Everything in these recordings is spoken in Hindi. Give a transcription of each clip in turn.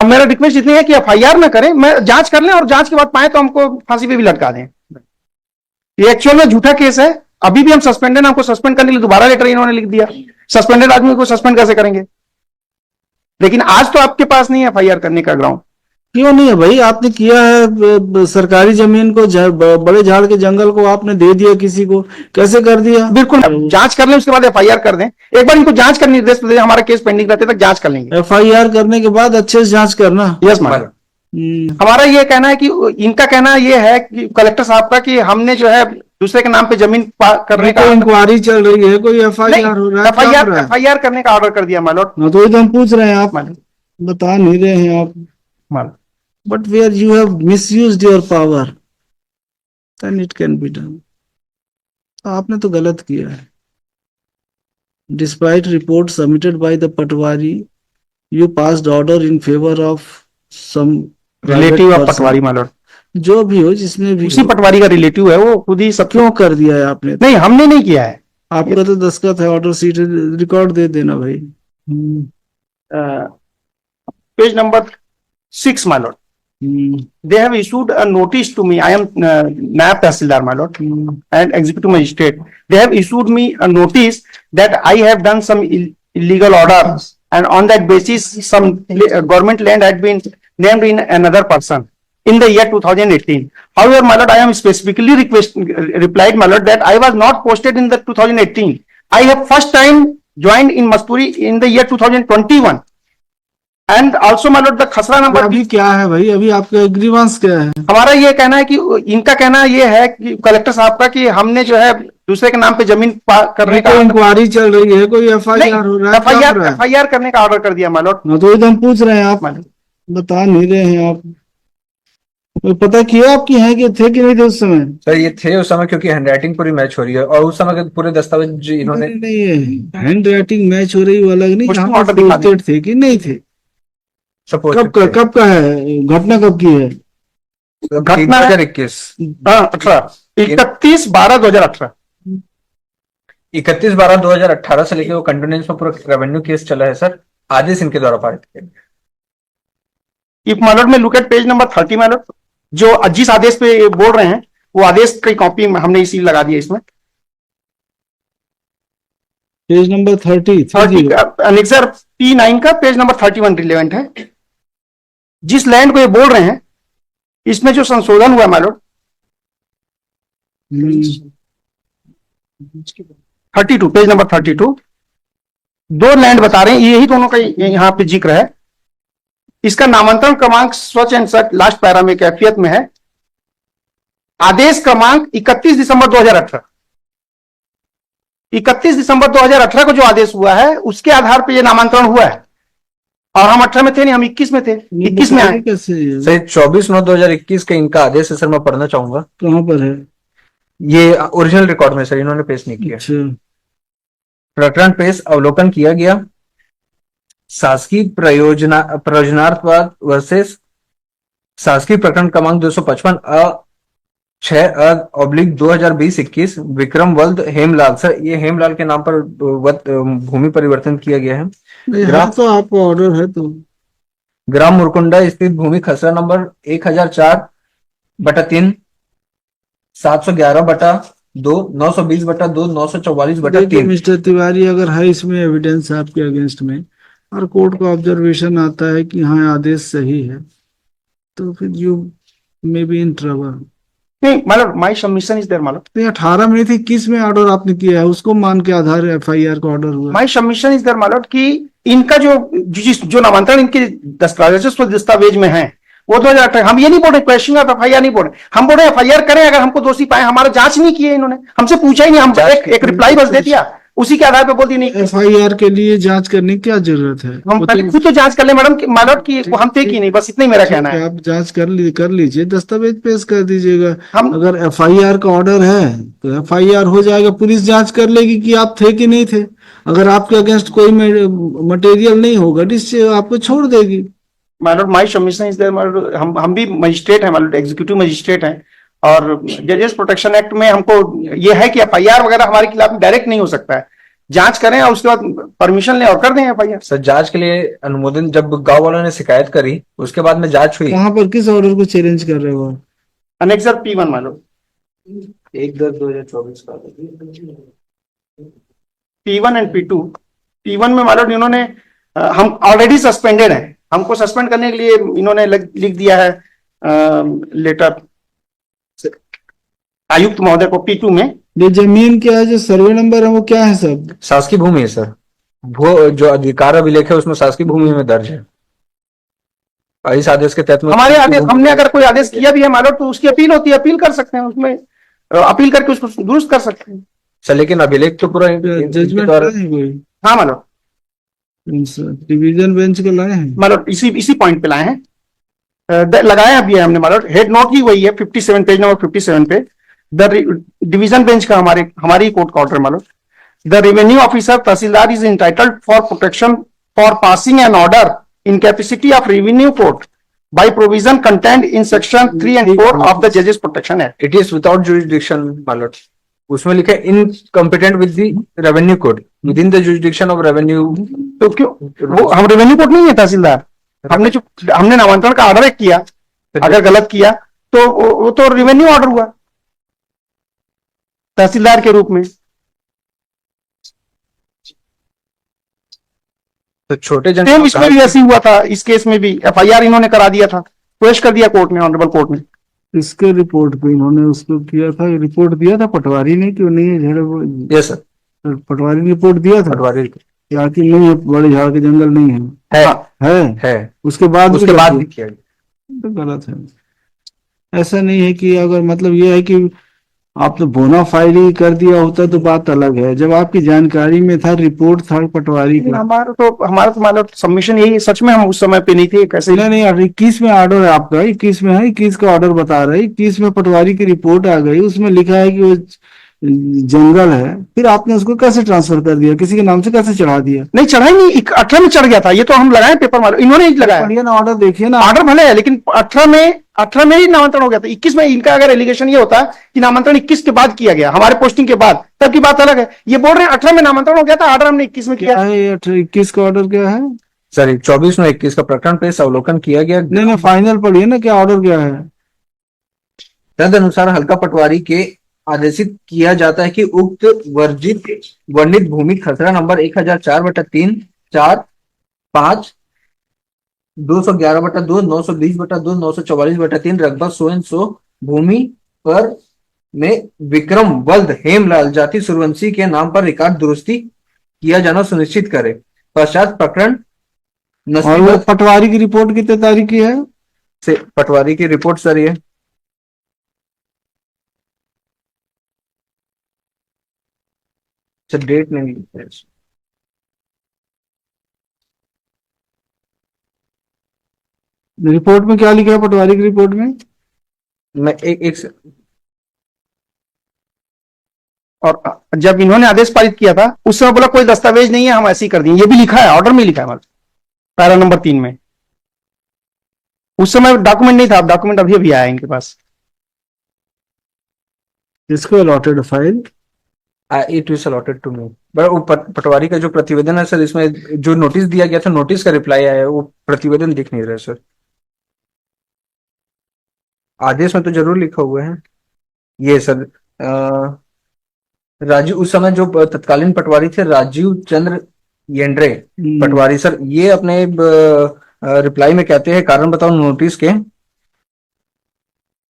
अब मेरा रिक्वेस्ट इतनी है कि एफआईआर ना करें, मैं जांच कर लें और जांच के बाद पाए तो हमको फांसी पे भी लटका दें। ये एक्चुअल में झूठा केस है। अभी भी हम सस्पेंडेड, हमको सस्पेंड करने के लिए दोबारा लेटर इन्होंने लिख दिया। सस्पेंडेड आदमी को सस्पेंड कैसे करेंगे? लेकिन आज तो आपके पास नहीं है एफआईआर करने का ग्राउंड। क्यों नहीं है भाई? आपने किया है, सरकारी जमीन को बड़े झाड़ के जंगल को आपने दे दिया किसी को, कैसे कर दिया? बिल्कुल, जांच कर लें, उसके बाद एफआईआर कर दें। एक बार इनको जांच करने निर्देश दे, हमारा केस पेंडिंग रहते तक जांच कर लेंगे। एफआईआर करने के बाद अच्छे से जांच करना। Yes madam. हमारा ये कहना है कि इनका कहना ये है कि कलेक्टर साहब का कि हमने जो है दूसरे के नाम पे जमीन करने का इंक्वायरी चल रही है, कोई एफआईआर हो रहा है? एफआईआर करने का ऑर्डर कर दिया माय लॉर्ड। तो हम पूछ रहे हैं, आप बता नहीं रहे हैं आप। But where you have misused your power, then it can be done. आपने तो गलत किया है। Despite report submitted by the patwari, you passed order in favour of some relative of patwari my lord. जो भी हो, जिसमें भी उसी पटवारी का रिलेटिव है, वो खुद ही सब क्यों कर दिया है आपने? नहीं, हमने नहीं किया है। आपका तो दस्तखत है, ऑर्डर सीट रिकॉर्ड दे देना भाई। Page number 6 my Lord. They have issued a notice to me. I am Nayab Tahsildar, my lord, and executive magistrate. They have issued me a notice that I have done some illegal orders, and on that basis, some government land had been named in another person in the year 2018. However, my lord, I am specifically replied, my lord, that I was not posted in the 2018. I have first time joined in Masturi in the year 2021. And also my Lord the खसरा नंबर। अभी क्या है भाई? अभी आपका ग्रीवांस क्या है? हमारा ये कहना है कि इनका कहना ये है कि कलेक्टर साहब का कि हमने जो है दूसरे के नाम पे जमीन करने का इंक्वायरी चल रही है, कोई एफआईआर हो रहा है? एफआईआर करने का ऑर्डर कर दिया माय लॉर्ड। तो हम पूछ रहे हैं, आप बता नहीं रहे हैं आप। पता किया आपकी है कि थे कि नहीं थे उस समय? सर ये थे उस समय, क्योंकि हैंडराइटिंग पूरी मैच हो रही है और उस समय के पूरे दस्तावेज इन्होंने नहीं, हैंडराइटिंग मैच हो रही, वो अलग नहीं, थे कि नहीं थे? कब का है घटना? कब की है घटना? 2021 31/12/2018। 31/12/2018 से लेके वो कंटिन्यूस में पूरा रेवेन्यू केस चला है सर। आदेश इनके द्वारा पारित किया। इफ माय लॉर्ड में look at page number 30 my lord, जो जिस आदेश पे बोल रहे हैं वो आदेश की कॉपी हमने इसी लगा दी है इसमें। पेज नंबर 30 अनेक्सर P9 का पेज नंबर 31 रिलेवेंट है। जिस लैंड को ये बोल रहे हैं इसमें जो संशोधन हुआ माय लॉर्ड 32, पेज नंबर 32, दो लैंड बता रहे हैं, यही दोनों का यहाँ पे जिक्र है। इसका नामांतरण क्रमांक स्वच्छ एंड सच लास्ट पैरा में कैफियत में है। आदेश क्रमांक 31 दिसंबर 2018। 31 दिसंबर 2018 को जो आदेश हुआ है उसके आधार पर यह नामांतरण हुआ है, और हम 18 में थे नहीं, हम 21 में थे। 21 में आए। सही 24/9/2021 का इनका आदेश है सर, मैं पढ़ना चाहूंगा। कहां पर है ये? ओरिजिनल रिकॉर्ड में सर, इन्होंने पेश नहीं किया। प्रकरण पेश अवलोकन किया गया। शासकीय प्रयोजनार्थवाद वर्सेस शासकीय प्रकरण क्रमांक 255/6/2020-21 विक्रम वल्द हेमलाल। सर ये हेमलाल के नाम पर भूमि परिवर्तन किया गया है। तो आपका ऑर्डर है तो ग्राम मुरकुंडा स्थित भूमि खसरा नंबर 1004/3, 711/2, 920/2, 944/3। मिस्टर तिवारी, अगर है इसमें एविडेंस आपके अगेंस्ट में और कोर्ट को ऑब्जर्वेशन आता है कि हाँ आदेश सही है, तो फिर you may be in trouble. नहीं मतलब माय सबमिशन इज देयर मालूम। 18 में थी, किस में ऑर्डर आपने किया है? उसको मान के आधार एफआईआर का ऑर्डर हुआ। माय सबमिशन इज देयर मालूम कि इनका जो नामांतरण इनके दस्तावेज में है वो 2018। हम ये नहीं बोल रहे क्वेश्चन ऑफ एफआईआर नहीं बोल रहे, हम बोल रहे एफआईआर करें अगर हमको दोषी पाए। हमारा जांच नहीं किए इन्होंने, हमसे पूछा ही नहीं, हम एक रिप्लाई बस दे दिया, उसी के आधार पे बोल दी नहीं। एफआईआर के लिए जांच करने की क्या जरूरत है? हम खुद तो जांच कर ले मैडम मालूम कि हम थे कि नहीं, बस इतना ही मेरा कहना है। आप जांच कर लीजिए, दस्तावेज पेश कर दीजिएगा। अगर एफआईआर का ऑर्डर है तो एफआईआर हो जाएगा, पुलिस जांच कर लेगी कि आप थे कि नहीं थे। अगर आपके अगेंस्ट कोई मटेरियल नहीं होगा आपको छोड़ देगी। My submission is there. हम भी मजिस्ट्रेट हैं, एग्जीक्यूटिव मजिस्ट्रेट हैं, और जजेस प्रोटेक्शन एक्ट में हमको ये है कि एफआईआर वगैरह हमारे खिलाफ डायरेक्ट नहीं हो सकता है। जांच करें और उसके बाद परमिशन लें और कर दें एफआईआर। सर जांच के लिए अनुमोदन जब गांव वालों ने शिकायत करी उसके बाद में जांच हुई। कहाँ पर किस ऑर्डर को चैलेंज कर रहे हो आप? अनेक्सर P1 मान लो, 1/10/2024 का। P1 and P2। P1 में मान लो इन्होंने हम ऑलरेडी सस्पेंडेड हैं, हमको सस्पेंड करने के लिए इन्होंने लिख दिया है लेटर आयुक्त महोदय को P2 में। ये जमीन क्या है, जो सर्वे नंबर है वो क्या है सब? शासकीय भूमि है सर, वो जो अधिकार अभिलेख है उसमें शासकीय भूमि में दर्ज है। इस आदेश के तहत में हमारे आदेश, हमने अगर कोई आदेश किया भी है मान लो तो उसकी अपील होती है, अपील कर सकते हैं, उसमें अपील करके उसको दुरुस्त कर सकते हैं। सर लेकिन अभिलेख तो पूरा जजमेंट द्वारा है कोई? हाँ मान लो, डिवीजन बेंच को लाए हैं? मान लो इसी पॉइंट पे लाए हैं, लगाया भी है हमने। मान लो हेड नोट ही वही है 57 पेज नंबर 57 पे द डिवीजन बेंच का हमारी कोर्ट का ऑर्डर। मान लो the revenue officer tehsildar is entitled for protection for passing an order in capacity of revenue court by provision contained in section 3 and 4 of the Judges Protection Act. It is without jurisdiction मालूट, उसमें लिखा है incompetent with the revenue code within the jurisdiction of revenue. तो क्यों वो हम रेवेन्यू कोर्ट नहीं है तहसीलदार, हमने नामांतरण का ऑर्डर किया, अगर गलत किया तो वो तो रेवेन्यू ऑर्डर हुआ तहसीलदार के रूप में। तो छोटे जन सेम इसमें भी ऐसे हुआ था, इस केस में भी एफआईआर इन्होंने करा दिया था, पेश कर दिया कोर्ट में, ऑनरेबल कोर्ट में। इसके रिपोर्ट पे इन्होंने उसको किया था, रिपोर्ट दिया था पटवारी ने, क्यों नहीं है? यस सर, पटवारी ने रिपोर्ट दिया था पटवारी यहाँ की नहीं है, बड़े झाड़ के जंगल नहीं है, है उसके बाद भी किया तो गलत है। ऐसा नहीं है कि अगर मतलब ये है कि आपने बोना फाइल ही कर दिया होता तो बात अलग है। जब आपकी जानकारी में था, रिपोर्ट था पटवारी का। हमारा तो मान लो सबमिशन यही है, सच में हम उस समय पे नहीं थे कैसे। नहीं 21 में ऑर्डर है आपका, 21 में है, 21 का ऑर्डर बता रहा है, 21 में पटवारी की रिपोर्ट आ गई, उसमें लिखा है कि वो जंगल है, फिर आपने उसको कैसे ट्रांसफर कर दिया, किसी के नाम से कैसे चढ़ा दिया? नहीं चढ़ा ही नहीं, 18 में चढ़ गया था, ये तो हम लगाए पेपर मारो, इन्होंने ही लगाया। बढ़िया ना ऑर्डर देखिए ना, ऑर्डर भले है लेकिन 18 में ही नामांतरण हो गया था। 21 में इनका अगर एलिगेशन ये होता कि नामांतरण 21 के बाद किया गया, हमारे पोस्टिंग के बाद, तब की बात अलग है। ये बोल रहे हैं 18 में नामांतरण हो गया था, ऑर्डर हमने 21 में किया है। 21 का ऑर्डर क्या है सर? 24/9/21 का प्रकरण पेश अवलोकन किया गया। नहीं फाइनल पढ़िए ना, क्या ऑर्डर क्या है? तद अनुसार हल्का पटवारी के आदेशित किया जाता है कि उक्त वर्णित भूमि खसरा नंबर 1004/3 4 5 211/2 920/2 944/3 रकबा 100 भूमि पर में विक्रम वल्द हेमलाल जाति सूर्यवंशी के नाम पर रिकॉर्ड दुरुस्ती किया जाना सुनिश्चित करे। पश्चात प्रकरण और वो पटवारी की रिपोर्ट कितने तारीख की है? से पटवारी की रिपोर्ट सर ये डेट नहीं है। रिपोर्ट में क्या लिखा है पटवारी की रिपोर्ट में? मैं एक और जब इन्होंने आदेश पारित किया था उस समय बोला कोई दस्तावेज नहीं है, हम ऐसे ही कर देंगे। ये भी लिखा है, ऑर्डर में लिखा है, मतलब पैरा नंबर 3 में। उस समय डॉक्यूमेंट नहीं था, अब डॉक्यूमेंट अभी अभी आया इनके पास। इसको allotted file it is allotted to me. Patwari का जो प्रतिवेदन है सर, इसमें जो नोटिस दिया गया था, नोटिस का रिप्लाई आया है, वो प्रतिवेदन दिख नहीं रहा है सर। आदेश में तो जरूर लिखा हुआ है ये सर। राजीव, उस समय जो तत्कालीन पटवारी थे राजीव चंद्र येंड्रे पटवारी सर, ये अपने रिप्लाई में कहते हैं कारण बताओ नोटिस के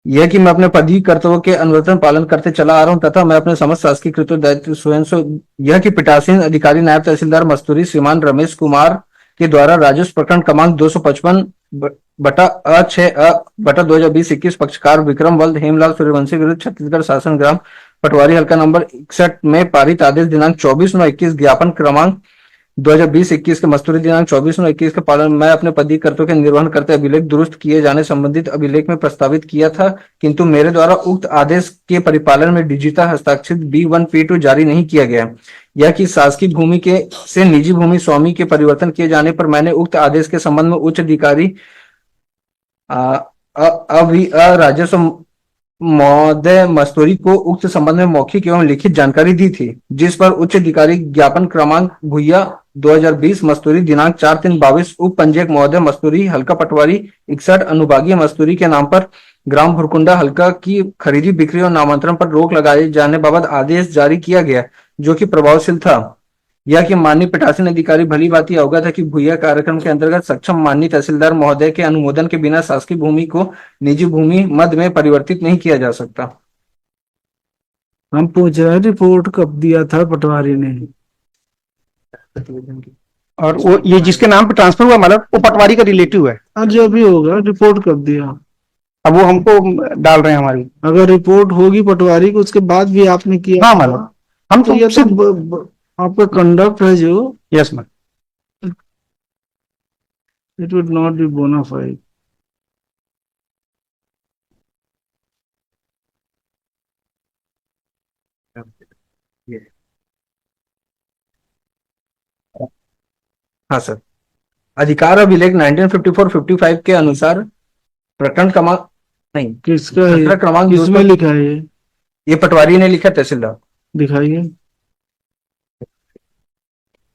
यह कि मैं अपने पदवी कर्तव्यों के अनुवर्तन पालन करते चला आ रहा हूं तथा मैं अपने समस्त शासकीय कृत्य दायित्व स्वयं से यह कि पीठासीन अधिकारी नायब तहसीलदार मस्तूरी श्रीमान रमेश कुमार के द्वारा राजस्व प्रकरण क्रमांक 255/6/2020-21 पक्षकार विक्रम वल्द हेमलाल सूर्यवंशी विरुद्ध छत्तीसगढ़ शासन ग्राम पटवारी हल्का नंबर 61 में पारित आदेश दिनांक 24/9/21 ज्ञापन क्रमांक 2020-21 के मस्तूरी दिनांक 24/9/21 के पालन मैं अपने पदवी कर्तव्यों के निर्वहन करते अभिलेख दुरुस्त किए जाने संबंधित अभिलेख में प्रस्तावित किया था, किंतु मेरे द्वारा उक्त आदेश के परिपालन में डिजिटा हस्ताक्षरित B1 P2 जारी नहीं किया गया। यह कि शासकीय भूमि के से निजी भूमि स्वामी के परिवर्तन किए जाने पर मैंने उक्त आदेश के संबंध में उच्च अधिकारी राजस्व महोदय मस्तूरी को उक्त संबंध में मौखिक एवं लिखित जानकारी दी थी, जिस पर उच्च अधिकारी ज्ञापन क्रमांक भूया 2020 मस्तूरी दिनांक 4/3/22 उप पंजीयक महोदय मस्तूरी हल्का पटवारी 61 अनुभागीय मस्तूरी के नाम पर ग्राम भुरकुंडा हल्का की खरीदी बिक्री और नामांतरण पर रोक लगाए जाने बाबत आदेश जारी किया गया, जो कि प्रभावशील था। यह कि माननीय पीठासीन अधिकारी भली भांति अवगत है कि भूया कार्यक्रम के अंतर्गत सक्षम माननीय तहसीलदार महोदय के अनुमोदन के बिना शासकीय भूमि को निजी भूमि मद में परिवर्तित नहीं किया जा सकता। हम पूछ रहे हैं रिपोर्ट कब दिया था पटवारी ने? और वो ये जिसके नाम पे ट्रांसफर हुआ मतलब वो पटवारी का रिलेटिव है। और जो भी होगा रिपोर्ट कब दिया? अब वो हमको डाल रहे हैं हमारी। अगर रिपोर्ट होगी पटवारी को उसके बाद भी आपने किया? हाँ मतलब हम तो तो ये सिर्फ तो आपका कंडक्ट है जो yes ma'am. It would not be bona fide. हाँ सर, अधिकार अभिलेख 1954-55 के अनुसार प्रकरण क्रमांक नहीं किसका है? प्रकरण क्रमांक किसमें लिखा है ये पटवारी ने लिखा, तहसीलदार। दिखाइए।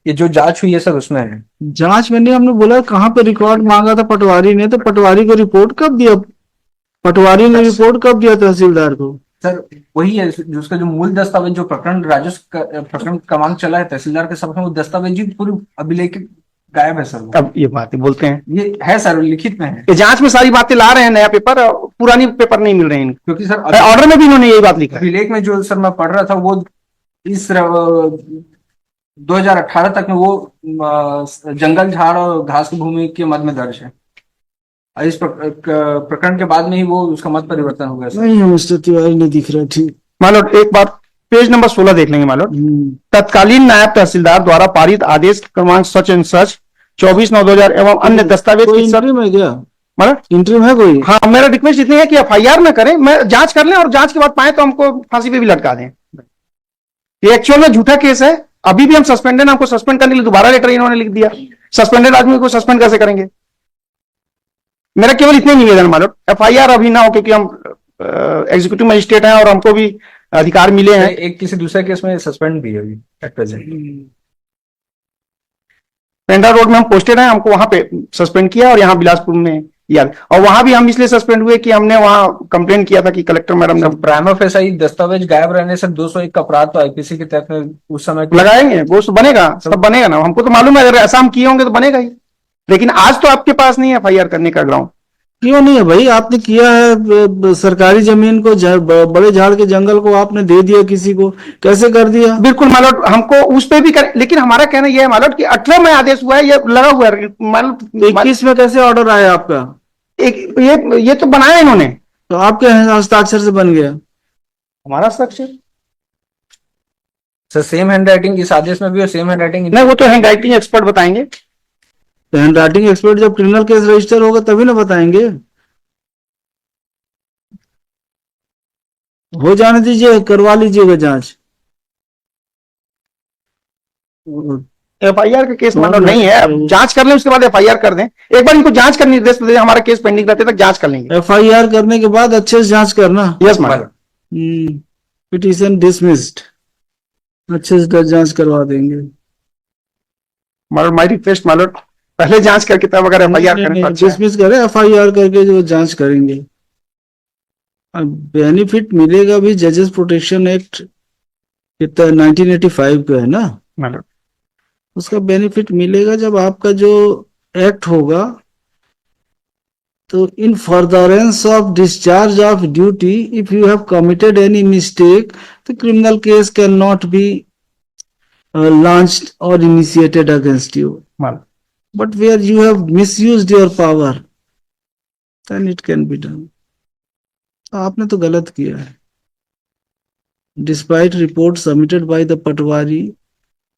ये जो जांच हुई है सर उसमें है। जांच में नहीं, हमने बोला कहाँ पे रिकॉर्ड मांगा था पटवारी ने, तो पटवारी को रिपोर्ट कब दिया? पटवारी ने रिपोर्ट कब दिया तहसीलदार को? सर वही है जो उसका जो मूल दस्तावेज जो प्रकरण राजस्व प्रकरण क्रमांक चला है तहसीलदार के समक्ष, वो दस्तावेज ही पूरी अभिलेख गायब है सर। अब ये बातें बोलते हैं, ये है सर, लिखित में है। ये जांच में सारी बातें ला रहे हैं, नया पेपर, पुरानी पेपर नहीं मिल रहे हैं इनको। क्योंकि सर ऑर्डर में भी इन्होंने यही बात लिखा है। अभिलेख में जो सर मैं पढ़ रहा था वो इस 2018 तक में वो जंगल झाड़ और घास की भूमि के मद में दर्ज है। इस प्रकरण के बाद में ही वो उसका मत परिवर्तन हो गया सर। नहीं, मिस्टर तिवारी नहीं दिख रहा। ठीक, मान लो एक बार पेज नंबर 16 देख लेंगे। मान लो तत्कालीन नायब तहसीलदार द्वारा पारित आदेश क्रमांक सच एंड सच 24/9/2000 एवं अन्य दस्तावेज की सब इंटरव्यू है क्या? मतलब इंटरव्यू है कोई? हाँ, मेरा रिक्वेस्ट इतनी है कि एफआईआर ना करें, मैं जांच कर लें और जांच के बाद पाए तो हमको फांसी पे भी लटका दें। ये एक्चुअल में झूठा केस है। अभी भी हम सस्पेंडेड, हमको सस्पेंड करने के लिए दोबारा लेटर इन्होंने लिख दिया। सस्पेंडेड आदमी को सस्पेंड कैसे करेंगे? मेरा केवल इतने निवेदन मानो, एफआईआर अभी ना हो, क्योंकि हम एग्जीक्यूटिव मजिस्ट्रेट हैं और हमको भी अधिकार मिले हैं। एक किसी दूसरे केस में सस्पेंड भी है अभी एट प्रेजेंट। पेंड्रा रोड में हम पोस्टेड हैं, हमको वहां पे सस्पेंड किया और यहाँ बिलासपुर में याद, और वहां भी हम इसलिए सस्पेंड हुए कि हमने वहां कंप्लेन किया था कि कलेक्टर मैडम ने प्राइमा फेसाई दस्तावेज गायब रहने से 201 का अपराध तो आईपीसी के तहत में उस समय लगाएंगे। वो तो बनेगा, सब बनेगा ना, हमको तो मालूम है, अगर ऐसा हम किए होंगे तो बनेगा ही। लेकिन आज तो आपके पास नहीं है एफआईआर करने का ग्राउंड। क्यों नहीं है भाई? आपने किया है, सरकारी जमीन को बड़े झाड़ के जंगल को आपने दे दिया किसी को, कैसे कर दिया? बिल्कुल मालूम, हमको उस पे भी कर, लेकिन हमारा कहना यह है मालूम कि 18 में आदेश हुआ है, ये लगा हुआ है मालूम। 21 में कैसे ऑर्डर आया आपका? ये तो बनाया इन्होंने, तो आपके हस्ताक्षर से बन गया? हमारा हस्ताक्षर सर सेम हैंड राइटिंग इस आदेश में भी और सेम हैंड राइटिंग नहीं, वो तो हैंड राइटिंग एक्सपर्ट बताएंगे। तो हैंड राइटिंग एक्सपर्ट जब क्रिमिनल केस रजिस्टर होगा तभी ना बताएंगे। हो जाने दीजिए, करवा लीजिएगा जांच। एफआईआर का केस मानो नहीं है, अब जांच कर लें उसके बाद एफआईआर कर दें। एक बार इनको जांच का निर्देश दे दें, हमारा केस पेंडिंग रहते तक जांच कर लेंगे। एफआईआर करने के बाद अच्छे से जांच करना। Yes madam. पिटीशन डिसमिस्ड, अच्छे से जांच करवा देंगे। माई रिक्वेस्ट मानो, पहले जांच करके तब अगर एफआईआर करें तो अच्छा है। डिसमिस करें, एफआईआर करके जो जांच करेंगे। बेनिफिट मिलेगा भी जजेस प्रोटेक्शन एक्ट कितना 1985 का है ना, मैडम उसका बेनिफिट मिलेगा जब आपका जो एक्ट होगा तो इन furtherance of discharge of duty if you have committed any mistake the criminal case can not be launched or initiated against you. Madam But where you have misused your power, then it can be done. आपने तो गलत किया है. Despite report submitted by the Patwari,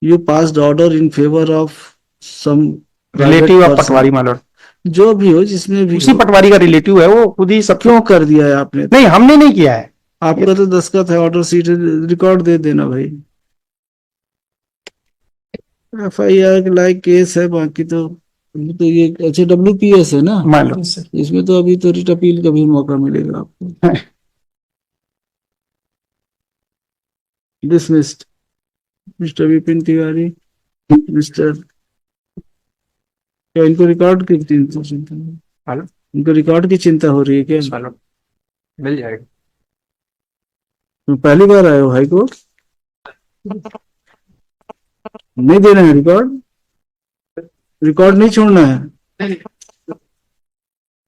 you passed order in favor of some relative of patwari मालूम, जो भी हो, जिसमें भी उसी हो. पटवारी का रिलेटिव है, वो खुद ही सब। क्यों कर दिया है आपने? नहीं, हमने नहीं किया है। आपका तो दस्तखत है, ऑर्डर सीट रिकॉर्ड दे देना भाई. एफआईआर के लायक केस है, बाकी तो ये अच्छा WPS है ना, मालूम इसमें तो अभी तो रिट अपील का भी मौका मिलेगा आपको. Dismissed. Mister Vipin Tiwari, mister, क्या इनको रिकॉर्ड की चिंता हेलो इनको रिकॉर्ड की चिंता हो रही है क्या? हेलो मिल जाएगा। तुम पहली बार आए हो हाई कोर्ट? नहीं देना है रिकॉर्ड? रिकॉर्ड नहीं छोड़ना है,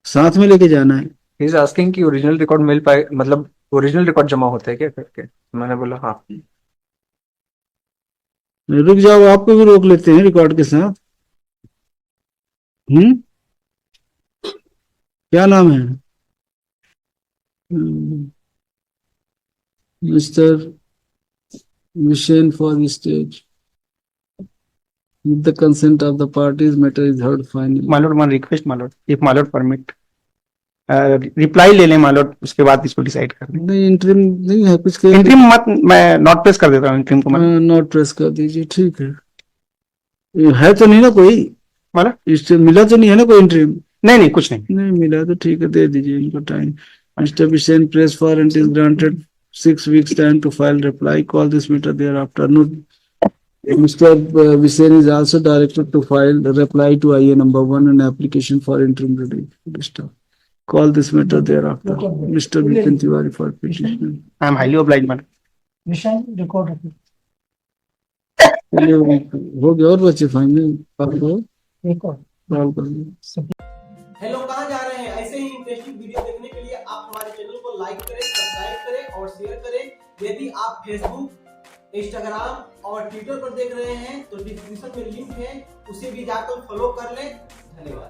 साथ में लेके जाना है। ही इज आस्किंग कि ओरिजिनल रिकॉर्ड मिल पाए, मतलब ओरिजिनल रिकॉर्ड जमा होते हैं क्या करके। मैंने बोला हाँ। रुक जाओ, आपको भी रोक लेते हैं रिकॉर्ड के साथ। क्या नाम है? Mister mission for stage, with the consent of the parties, matter is heard finally. My lord, one request, my lord, if my lord permit, reply ले लें my lord, उसके बाद इसको डिसाइड कर लें। नहीं, इंटरिम नहीं है कुछ के इंट्रीम मत, मैं नॉट प्रेस कर देता हूँ इंट्रीम को। नोट प्रेस कर दीजिए, ठीक है। ये है तो नहीं ना कोई, मतलब इससे मिला तो नहीं है ना कोई इंटरिम? नहीं नहीं कुछ नहीं। नहीं मिला तो ठीक है, दे दीजिए इनको time. Mister Vishen press warrant is granted 6 weeks time to file reply, call this matter thereafter. Note Mr. Visain is also directed to file the reply to IA number 1 and application for interim relief. Call this matter thereafter. Mr. Vipin Tiwari for petition. I am highly obliged, madam. निशान रिकॉर्ड रखिए। हो गया और बच्चे फाइनल एक और कॉल कर लो। हेलो, कहाँ जा रहे हैं? ऐसे ही इंटरेस्टिंग वीडियो देखने के लिए आप हमारे चैनल को लाइक करें, सब्सक्राइब करें और शेयर करें। यदि आप फेसबुक, इंस्टाग्राम और ट्विटर पर देख रहे हैं तो डिस्क्रिप्शन में लिंक है, उसे भी जाकर फॉलो कर लें। धन्यवाद।